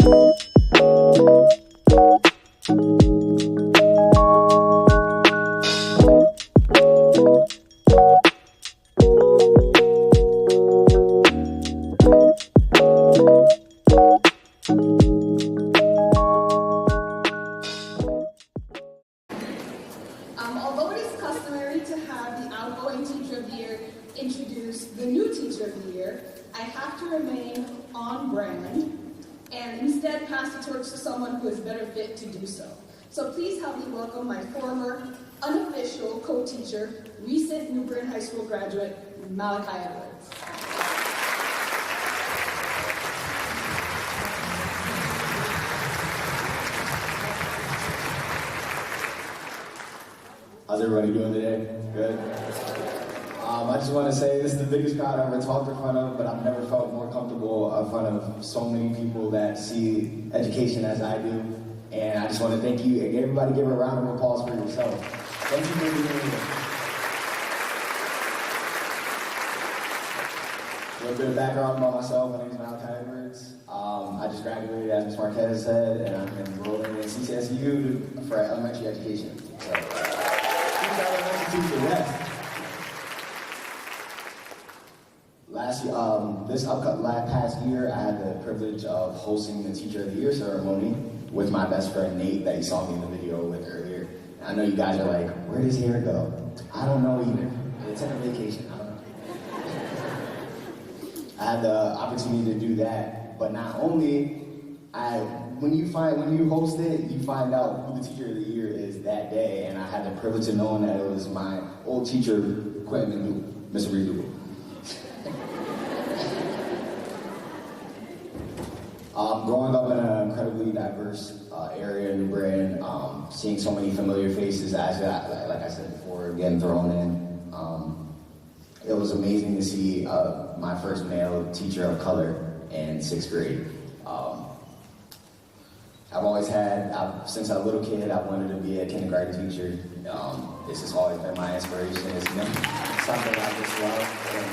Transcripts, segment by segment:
Although it is customary to have the outgoing Teacher of the Year introduce the new Teacher of the Year, I have to remain on brand and instead pass the torch to someone who is better fit to do so. So please help me welcome my former, unofficial co-teacher, recent New Bern High School graduate, Malachi Edwards. How's everybody doing today? Good? I just want to say this is the biggest crowd I've ever talked in front of, but I've never felt more comfortable in front of so many people that see education as I do. And I just want to thank you, and everybody give a round of applause for yourself. Thank you for being here. A little bit of background about myself. My name is Malachi Edwards. I just graduated, as Ms. Marquez said, and I'm enrolled in CCSU for elementary education. So, last past year, I had the privilege of hosting the Teacher of the Year ceremony with my best friend Nate that you saw me in the video with earlier. And I know you guys are like, where does hair go? I don't know either. It's on a vacation. I don't know. I had the opportunity to do that, but not only when you host it, you find out who the Teacher of the Year is that day, and I had the privilege of knowing that it was my old teacher, Quentin McDougald. Growing up in an incredibly diverse area in New Bern, seeing so many familiar faces, like I said before, getting thrown in, it was amazing to see my first male teacher of color in 6th grade. I've always had, since I was a little kid, I wanted to be a kindergarten teacher. This has always been my inspiration. It's something I just love, and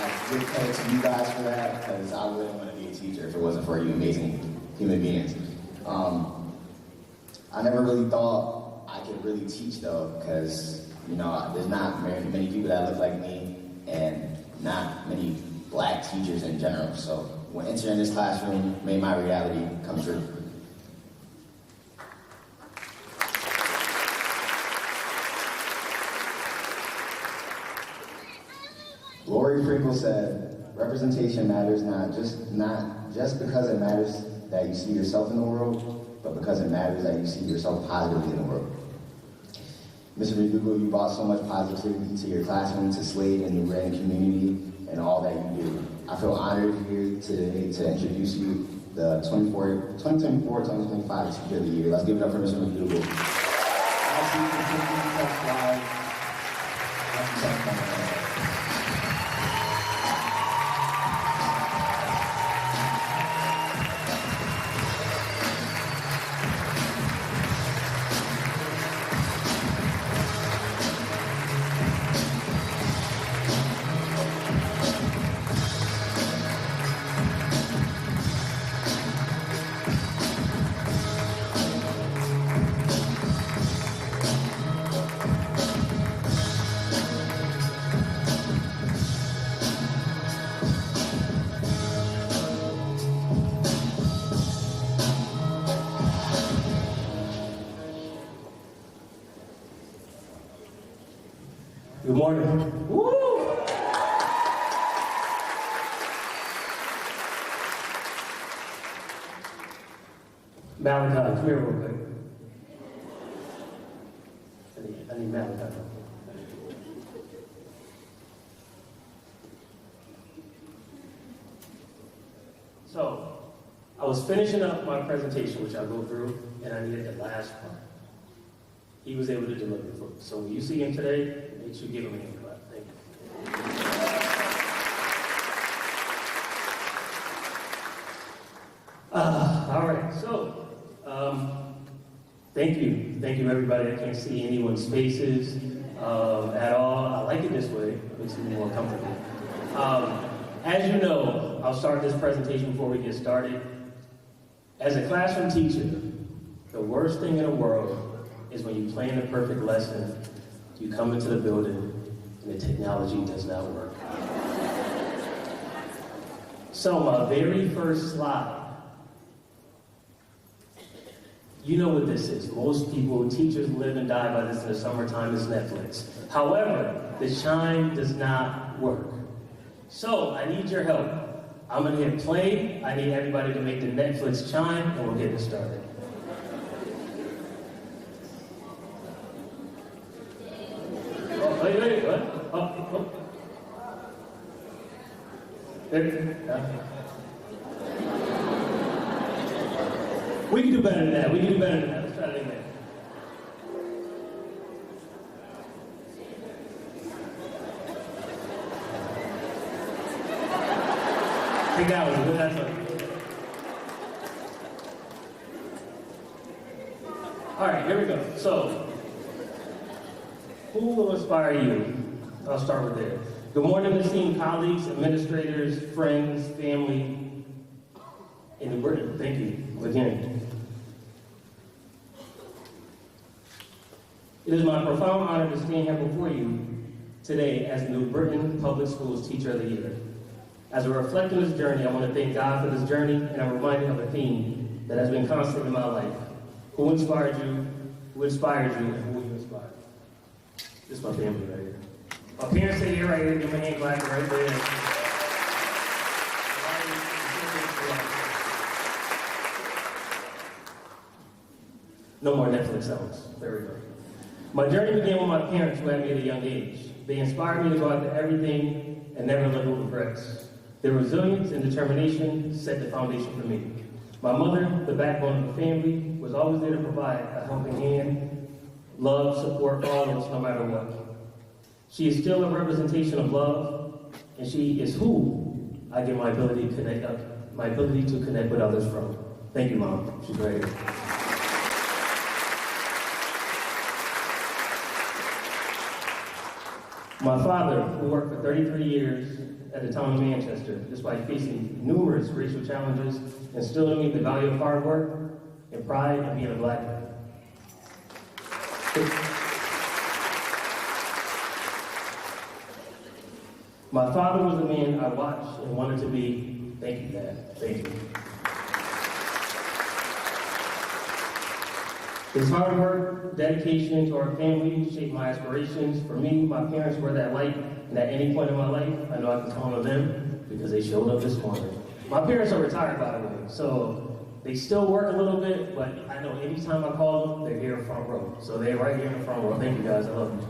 I give credit to you guys for that, because I wouldn't want to be a teacher if it wasn't for you amazing human beings. I never really thought I could really teach though, because there's not many people that look like me, and not many black teachers in general. So when entering this classroom made my reality come true. Lori Frinkle said, representation matters not just because it matters that you see yourself in the world, but because it matters that you see yourself positively in the world. Mr. McDougald, you brought so much positivity to your classroom, to Slade and the New Bern community, and all that you do. I feel honored here today to introduce you the 2024-2025 Teacher of the Year. Let's give it up for Mr. McDougald. Good morning. Woo! Malachi, come here real quick. I need Malachi. So, I was finishing up my presentation, which I'll go through, and I needed the last part. He was able to deliver for me. So when you see him today, make sure you give him a hand clap. Thank you. All right, so thank you. Thank you, everybody. I can't see anyone's faces at all. I like it this way. It makes me more comfortable. As you know, I'll start this presentation before we get started. As a classroom teacher, the worst thing in the world is when you plan the perfect lesson, you come into the building, and the technology does not work. So my very first slide, you know what this is. Most people, teachers live and die by this in the summertime, is Netflix. However, the chime does not work. So I need your help. I'm gonna hit play. I need everybody to make the Netflix chime, and we'll get it started. Oh, wait, what? Oh. There. We can do better than that. Let's try it again. I think that was good. That's okay. All right, here we go. So, who will inspire you? I'll start with there. Good morning, esteemed colleagues, administrators, friends, family, and the word. Thank you again. It is my profound honor to stand here before you today as the New Britain Public Schools Teacher of the Year. As I reflect on this journey, I want to thank God for this journey, and I'm reminded of a theme that has been constant in my life. Who inspired you? Who inspired you? And who will you inspire? This is my family right here. My parents sit here right here. Give my hand clap right there. No more Netflix sounds. There we go. My journey began with my parents, who had me at a young age. They inspired me to go after everything and never let go of regrets. Their resilience and determination set the foundation for me. My mother, the backbone of the family, was always there to provide a helping hand, love, support for all of us, no matter what. She is still a representation of love, and she is who I get my ability to connect with others from. Thank you, Mom. She's right here. My father, who worked for 33 years at the town of Manchester, despite facing numerous racial challenges, instilled in me the value of hard work and pride in being a Black man. My father was the man I watched and wanted to be. Thank you, Dad. Thank you. His hard work, dedication to our family shaped my aspirations. For me, my parents were that light, and at any point in my life, I know I can count on them because they showed up this morning. My parents are retired, by the way, so they still work a little bit, but I know anytime I call them, they're here in front row. So they're right here in the front row. Thank you, guys. I love you.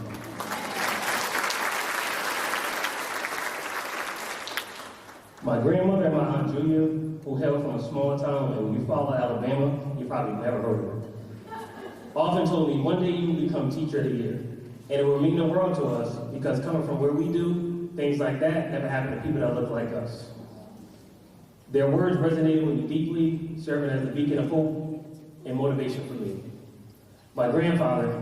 My grandmother and my Aunt Julia, who hail from a small town in Eufaula, Alabama, you probably never heard of her, often told me, one day you will become Teacher of the Year. And it will mean the world to us, because coming from where we do, things like that never happen to people that look like us. Their words resonated with me deeply, serving as a beacon of hope and motivation for me. My grandfather,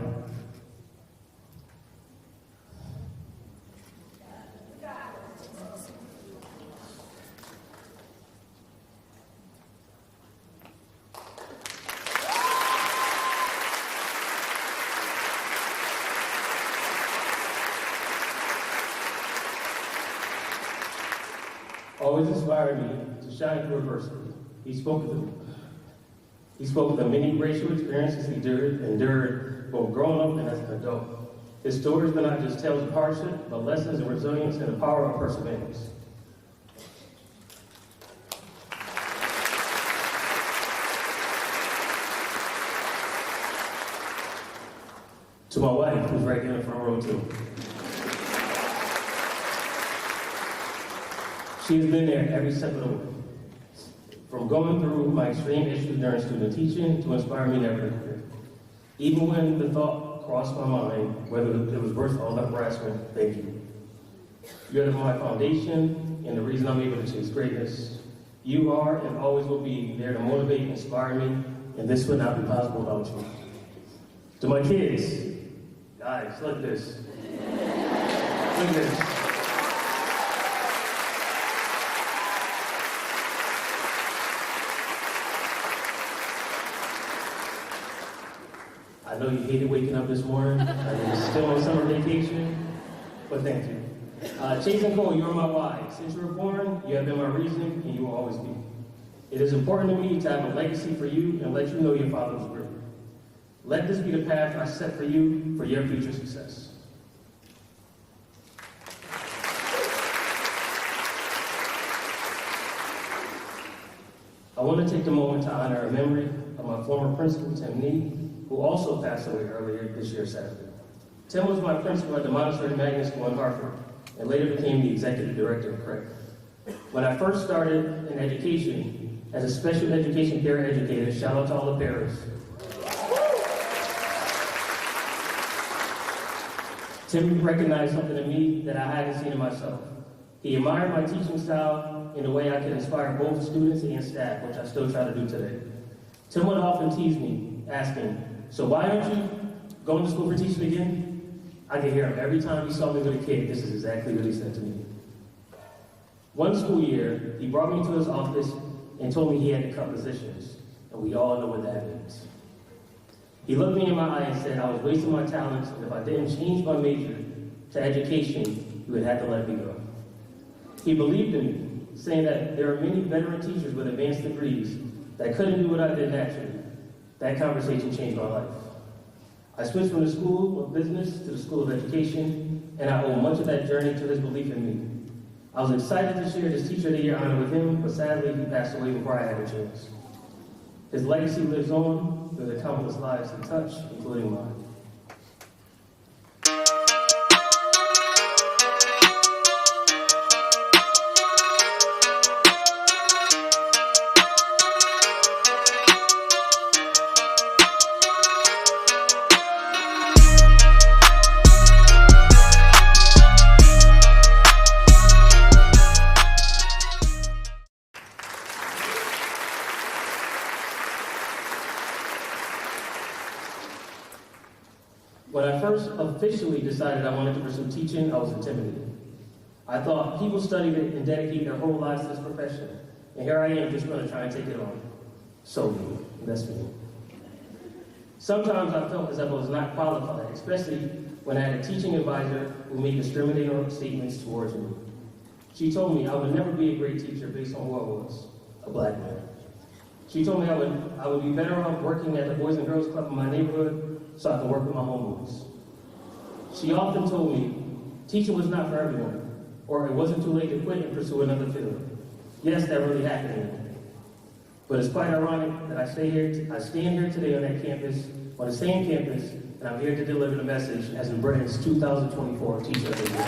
always inspired me to shine through adversity. He spoke of the many racial experiences he endured both growing up and as an adult. His stories were not just tales of hardship, but lessons of resilience and the power of perseverance. To my wife, who's right here in the front row too. She has been there every step of the way. From going through my extreme issues during student teaching to inspire me in every career. Even when the thought crossed my mind, whether it was worth all the harassment, thank you. You're my foundation and the reason I'm able to chase greatness. You are and always will be there to motivate and inspire me, and this would not be possible without you. To my kids, guys, look at this. Look at this. I know you hated waking up this morning. I know you're still on summer vacation, but thank you. Chase and Cole, you are my why. Since you were born, you have been my reason, and you will always be. It is important to me to have a legacy for you and let you know your father was great. Let this be the path I set for you for your future success. I want to take the moment to honor a memory of my former principal, Tim Nee, who also passed away earlier this year Saturday. Tim was my principal at the Montessori Magnet School in Hartford, and later became the executive director of CREC. When I first started in education, as a special education peer educator, shout out to all the parents, Tim recognized something in me that I hadn't seen in myself. He admired my teaching style in a way I could inspire both students and staff, which I still try to do today. Tim would often tease me, asking, "So why aren't you going to school for teaching again?" I could hear him every time he saw me with a kid. This is exactly what he said to me. One school year, he brought me to his office and told me he had to cut positions, and we all know what that means. He looked me in my eye and said I was wasting my talents, and if I didn't change my major to education, he would have to let me go. He believed in me, saying that there are many veteran teachers with advanced degrees that couldn't do what I did naturally. That conversation changed my life. I switched from the School of Business to the School of Education, and I owe much of that journey to his belief in me. I was excited to share this Teacher of the Year honor with him, but sadly he passed away before I had a chance. His legacy lives on through the countless lives he touched, including mine. When I first officially decided I wanted to pursue teaching, I was intimidated. I thought people study it and dedicate their whole lives to this profession, and here I am just going to try and take it on. So me, that's me. Sometimes I felt as if I was not qualified, especially when I had a teaching advisor who made discriminating statements towards me. She told me I would never be a great teacher based on who I was, a black man. She told me I would be better off working at the Boys and Girls Club in my neighborhood so I can work with my homeboys. She often told me teaching was not for everyone, or it wasn't too late to quit and pursue another field. Yes, that really happened to me. But it's quite ironic that I stand here today on that campus, on the same campus, and I'm here to deliver the message as Britain's 2024 Teacher of the Year.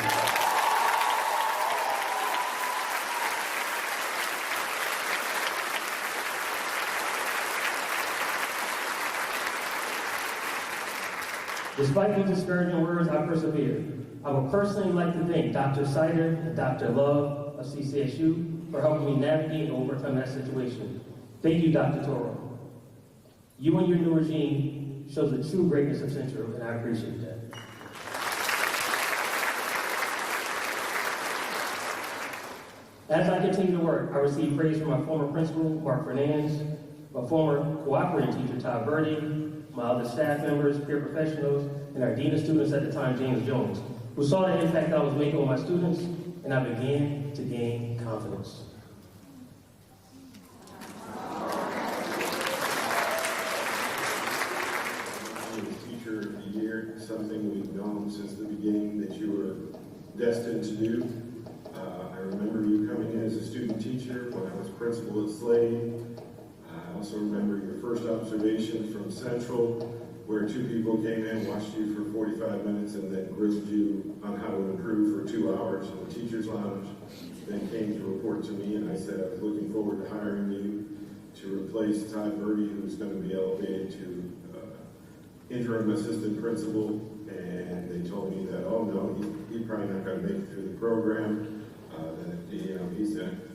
Despite these discouraging words, I persevered. I would personally like to thank Dr. Sider and Dr. Love of CCSU for helping me navigate and overcome that situation. Thank you, Dr. Toro. You and your new regime shows the true greatness of Central, and I appreciate that. As I continue to work, I received praise from my former principal, Mark Fernandez, my former cooperating teacher, Todd Birdie, my other staff members, peer professionals, and our dean of students at the time, James Jones, who saw the impact I was making on my students, and I began to gain confidence. Teacher of the Year, something we've known since the beginning that you were destined to do. I remember you coming in as a student teacher when I was principal at Slade. I also remember your first observation from Central, where two people came in, watched you for 45 minutes, and then grilled you on how to improve for 2 hours in the teacher's lounge. Then came to report to me, and I said I was looking forward to hiring you to replace Todd Birdie, who's going to be elevated to interim assistant principal. And they told me that, oh no, he's probably not going to make it through the program.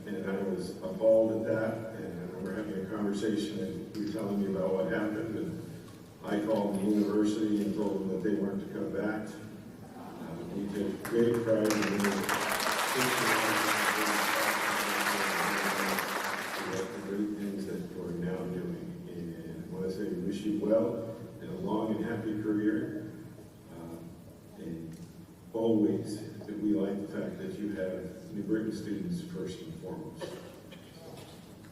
And I was appalled at that. And we're having a conversation, and you're telling me about what happened. And I called the university and told them that they weren't to come back. We take great pride in the great things that we're now doing. And I want to say we wish you well and a long and happy always that we like the fact that you have New Britain students first and foremost.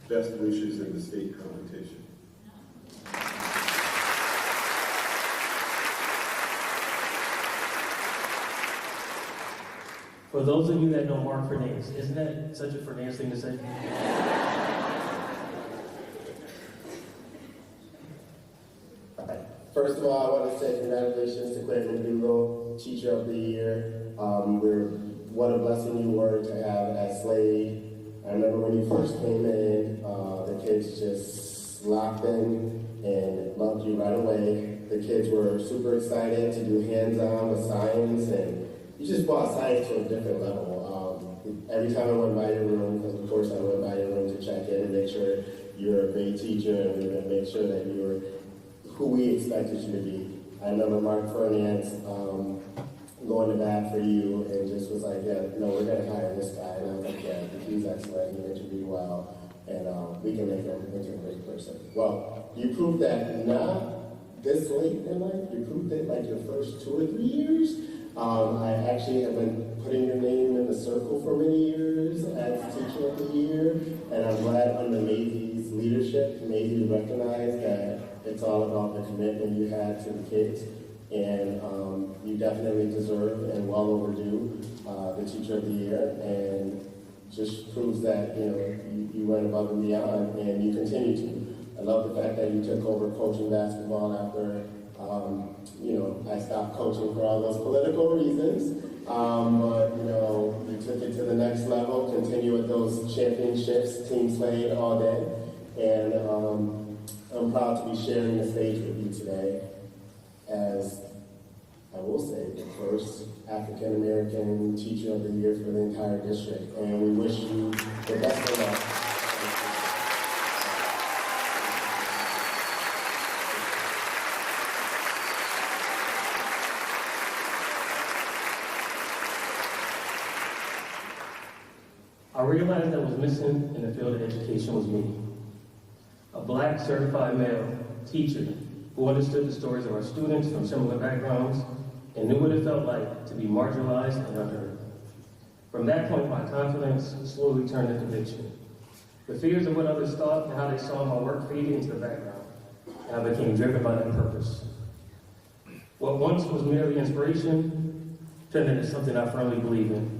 Best wishes in the state competition. For those of you that know Mark Fernandez, isn't that such a Fernandez thing to say? First of all, I want to say congratulations to Quentin McDougald, Teacher of the Year. What a blessing you were to have at Slade. I remember when you first came in, the kids just locked in and loved you right away. The kids were super excited to do hands-on with science, and you just brought science to a different level. Every time I went by your room, because of course I went by your room to check in and make sure you're a great teacher and we were going to make sure that you were who we expected you to be. I remember Mark Fernandez going to bat for you and just was like, yeah, no, we're going to hire this guy. And I was like, yeah, he's excellent, he interviewed well, and we can make him into a great person. Well, you proved that not this late in life, you proved it like your first 2 or 3 years. I actually have been putting your name in the circle for many years as Teacher of the Year, and I'm glad under Maisie's leadership, Maisie recognized that it's all about the commitment you had to the kids, and you definitely deserve and well overdue the Teacher of the Year, and just proves that you went above and beyond, and you continue to. I love the fact that you took over coaching basketball after I stopped coaching for all those political reasons. But you took it to the next level, continue with those championships, Team Slade all day, and I'm proud to be sharing the stage with you today as, I will say, the first African American Teacher of the Year for the entire district, and we wish you the best of luck. I realized that was missing in the field of education was me. A black certified male teacher who understood the stories of our students from similar backgrounds and knew what it felt like to be marginalized and unheard. From that point, my confidence slowly turned to conviction. The fears of what others thought and how they saw my work faded into the background, and I became driven by that purpose. What once was merely inspiration turned into something I firmly believe in.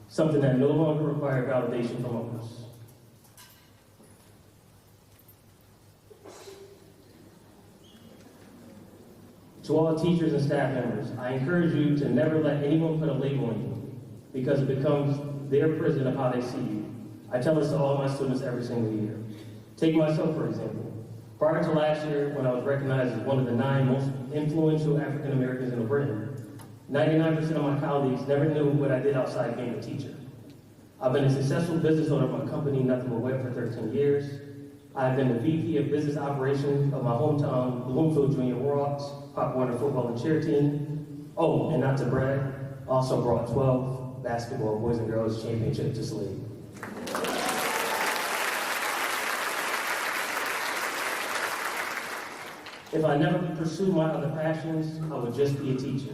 Something that no longer required validation from others. To all teachers and staff members, I encourage you to never let anyone put a label on you because it becomes their prison of how they see you. I tell this to all my students every single year. Take myself, for example. Prior to last year, when I was recognized as one of the 9 most influential African Americans in Britain, 99% of my colleagues never knew what I did outside being a teacher. I've been a successful business owner of my company, Nothing But Web, for 13 years. I've been the VP of Business Operations of my hometown, Bloomfield Junior Warhawks, Pop Warner football and cheer team. Oh, and not to brag, also brought 12 basketball boys and girls championships to Slade. If I never pursued my other passions, I would just be a teacher.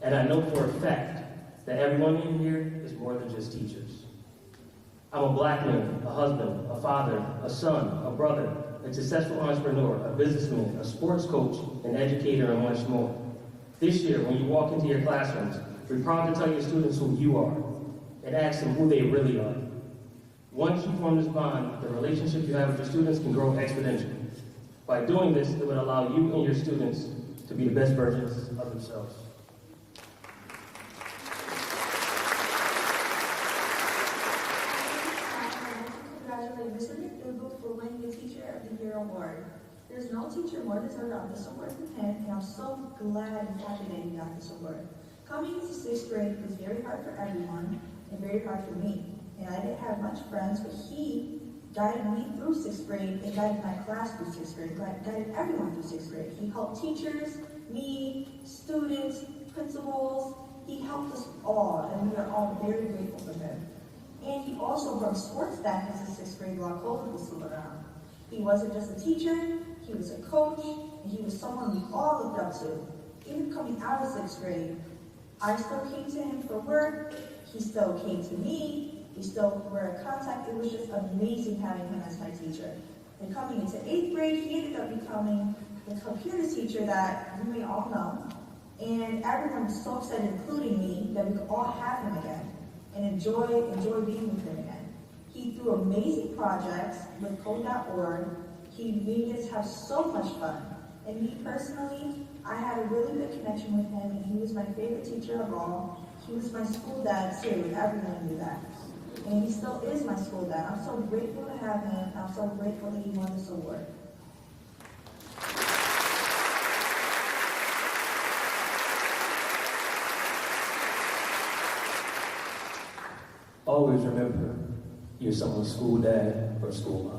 And I know for a fact that everyone in here is more than just teachers. I'm a black man, a husband, a father, a son, a brother, a successful entrepreneur, a businessman, a sports coach, an educator, and much more. This year, when you walk into your classrooms, be proud to tell your students who you are and ask them who they really are. Once you form this bond, the relationship you have with your students can grow exponentially. By doing this, it would allow you and your students to be the best versions of themselves. Congratulate Mr. McDougald for winning the Teacher of the Year award. There's no teacher more deserving of this award than him, and I'm so glad and happy that he got this award. Coming into 6th grade was very hard for everyone and very hard for me. And I didn't have much friends, but he guided me through 6th grade and guided my class through 6th grade, guided everyone through 6th grade. He helped teachers, me, students, principals. He helped us all, and we are all very grateful for him. And he also brought sports back into 6th grade while COVID was still around. He wasn't just a teacher, he was a coach, and he was someone we all looked up to. Even coming out of 6th grade, I still came to him for work, he still came to me, we still were in contact. It was just amazing having him as my teacher. And coming into 8th grade, he ended up becoming the computer teacher that you may all know. And everyone was so excited, including me, that we could all have him again and enjoy being with him again. He threw amazing projects with Code.org. He made us have so much fun. And me personally, I had a really good connection with him, and he was my favorite teacher of all. He was my school dad too, and everyone knew that. And he still is my school dad. I'm so grateful to have him. I'm so grateful that he won this award. Always remember, you're someone's school dad or school mom.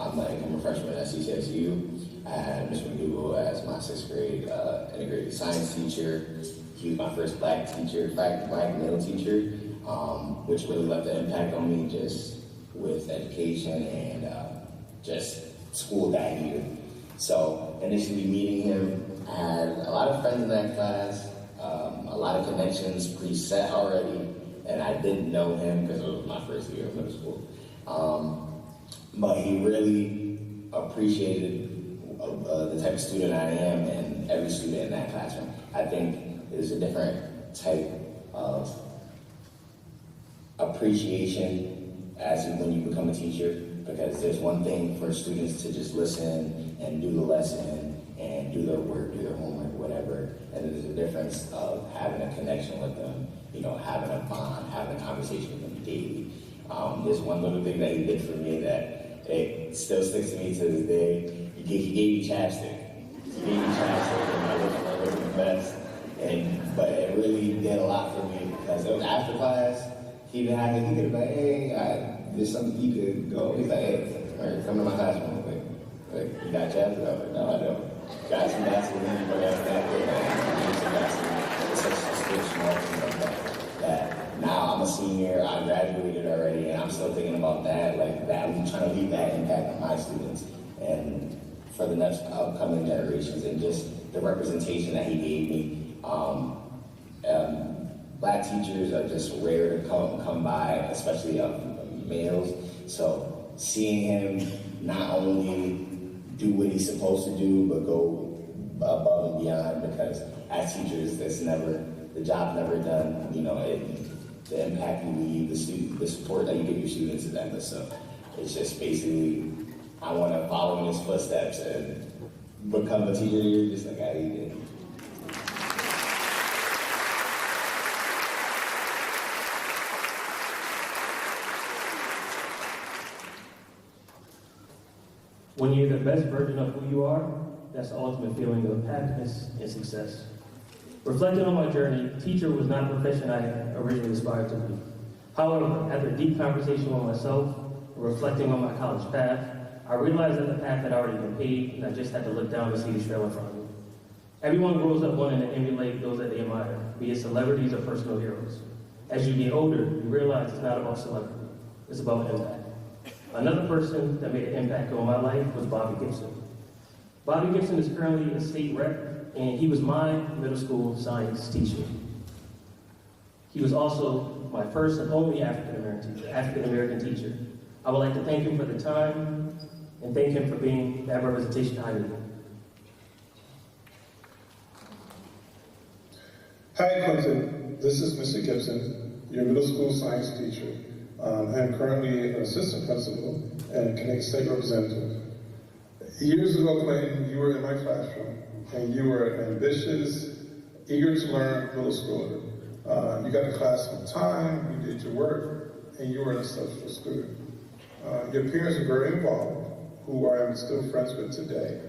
I'm an incoming freshman at CCSU. I had Mr. McDougald as my 6th grade integrated science teacher. He was my first black teacher, black male teacher, which really left an impact on me just with education and just school that year. So initially meeting him, I had a lot of friends in that class, a lot of connections preset already, and I didn't know him because it was my first year of middle school. But he really appreciated the type of student I am and every student in that classroom. I think there's a different type of appreciation as when you become a teacher, because there's one thing for students to just listen and do the lesson and do their work, do their homework, whatever, and then there's a difference of having a connection with them, you know, having a bond, having a conversation with them daily. There's one little thing that he did for me that it still sticks to me to this day. He gave me chapstick. He gave me chapstick and I looked the best. But it really did a lot for me because it was after class. He could have been like, hey, there's something you could go. He's like, hey, all right, come to my classroom. Like, you got chapstick? I was like, no, I don't. Got some Vaseline, but that's that good. It's such a good small thing like that. Now I'm a senior, I graduated already, and I'm still thinking about that, like that. I'm trying to leave that impact on my students and for the next upcoming generations, and just the representation that he gave me. Black teachers are just rare to come by, especially males. So seeing him not only do what he's supposed to do, but go above and beyond, because as teachers, the job's never done. You know, the impact you leave, the support that you give your students is endless. So it's just basically, I want to follow in his footsteps and become a teacher just like he did. When you're the best version of who you are, that's the ultimate feeling of happiness and success. Reflecting on my journey, teacher was not a profession I originally aspired to be. However, after a deep conversation with myself, and reflecting on my college path, I realized that the path had already been paved, and I just had to look down and see the trail in front of me. Everyone grows up wanting to emulate those that they admire, be it celebrities or personal heroes. As you get older, you realize it's not about celebrity, it's about impact. Another person that made an impact on my life was Bobby Gibson. Bobby Gibson is currently a state rep, and he was my middle school science teacher. He was also my first and only African American teacher. I would like to thank him for the time and thank him for being that representation I needed. Hi, Quentin. This is Mr. Gibson, your middle school science teacher. I'm currently an assistant principal and Connecticut State representative. Years ago, Quentin, you were in my classroom, and you were an ambitious, eager to learn middle schooler. You got to class on time, you did your work, and you were an exceptional student. Your parents were very involved, who I am still friends with today.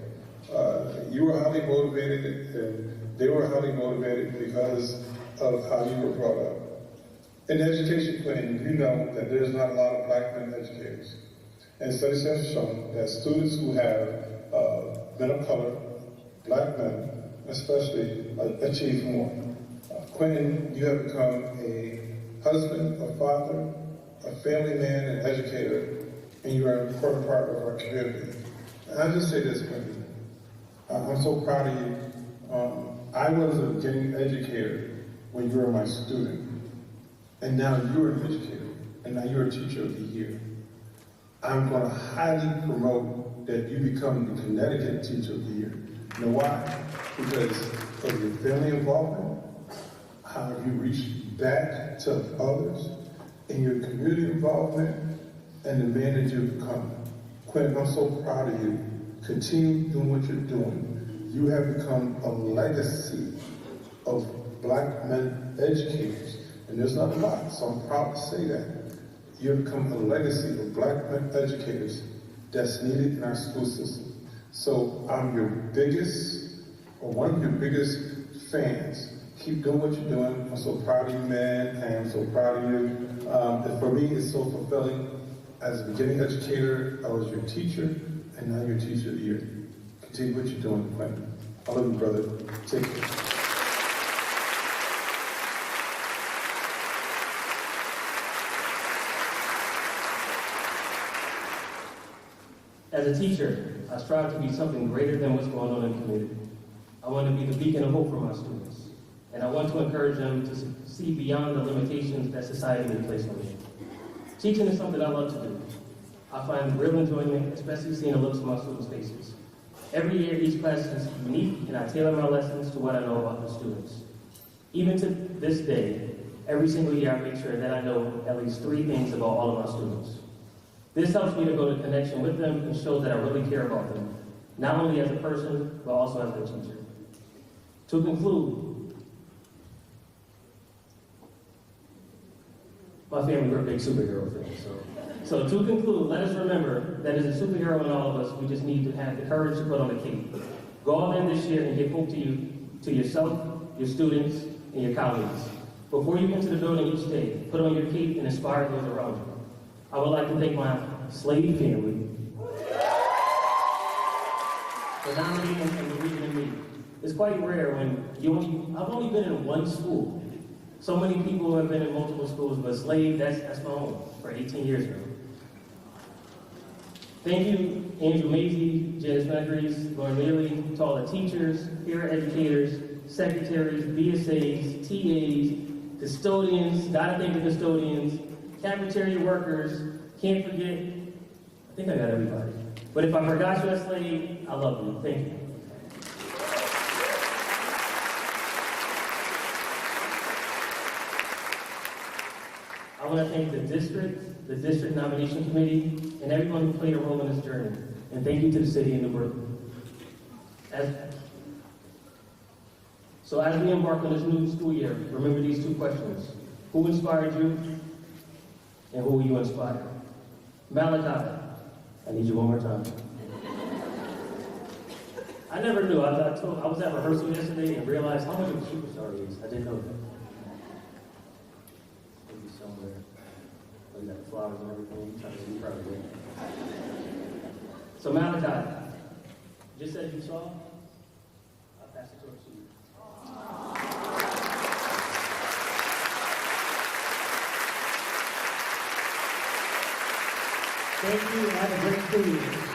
You were highly motivated, and they were highly motivated because of how you were brought up. In education planning, you know that there's not a lot of black men educators. And studies have shown that students who have men of color, black men especially, achieve more. Quentin, you have become a husband, a father, a family man, an educator, and you are an important part of our community. And I just say this, Quentin, I'm so proud of you. I was a beginning educator when you were my student, and now you're an educator, and now you're a teacher of the year. I'm going to highly promote that you become the Connecticut Teacher of the Year. You know why? Because of your family involvement, how you reach back to others, and your community involvement, and the man that you've become. Quentin, I'm so proud of you. Continue doing what you're doing. You have become a legacy of black men educators. And there's not a lot, so I'm proud to say that. You have become a legacy of black men educators that's needed in our school system. So I'm your biggest, or one of your biggest fans. Keep doing what you're doing. I'm so proud of you, man. I am so proud of you. And for me, it's so fulfilling. As a beginning educator, I was your teacher, and now you're teacher of the year. Continue what you're doing, Quentin. I love you, brother. Take care. As a teacher, I strive to be something greater than what's going on in the community. I want to be the beacon of hope for my students, and I want to encourage them to see beyond the limitations that society may place on me. Teaching is something I love to do. I find real enjoyment, especially seeing the looks on my students' faces. Every year, each class is unique, and I tailor my lessons to what I know about the students. Even to this day, every single year, I make sure that I know at least 3 things about all of my students. This helps me to build a connection with them and shows that I really care about them, not only as a person, but also as their teacher. To conclude, my family, we're big superhero fans, so to conclude, let us remember that as a superhero in all of us, we just need to have the courage to put on the cape. Go all in this year and give hope to yourself, your students, and your colleagues. Before you enter the building each day, put on your cape and inspire those around you. I would like to thank my slave family for nominating and believing in me. It's quite rare when I've only been in one school. So many people have been in multiple schools, but slave, that's my home for 18 years now. Thank you, Andrew Maisie, Janice Medries, Lauren Neely, to all the teachers, peer educators, secretaries, BSAs, TAs, custodians, gotta thank the custodians, cafeteria workers, can't forget, I think I got everybody. But if I forgot you as slave, I love you. Thank you. I want to thank the district nomination committee, and everyone who played a role in this journey. And thank you to the city and the Brooklyn. So as we embark on this new school year, remember these 2 questions. Who inspired you? And who will you inspire? Malachi, I need you one more time. I never knew. I was at rehearsal yesterday and realized how much of a superstar he is. I didn't know that. Maybe somewhere. Oh, you got the flowers and everything. I'm trying to be proud of it. So Malachi, just as you saw, I'll pass it to you. Thank you, and have a great school year.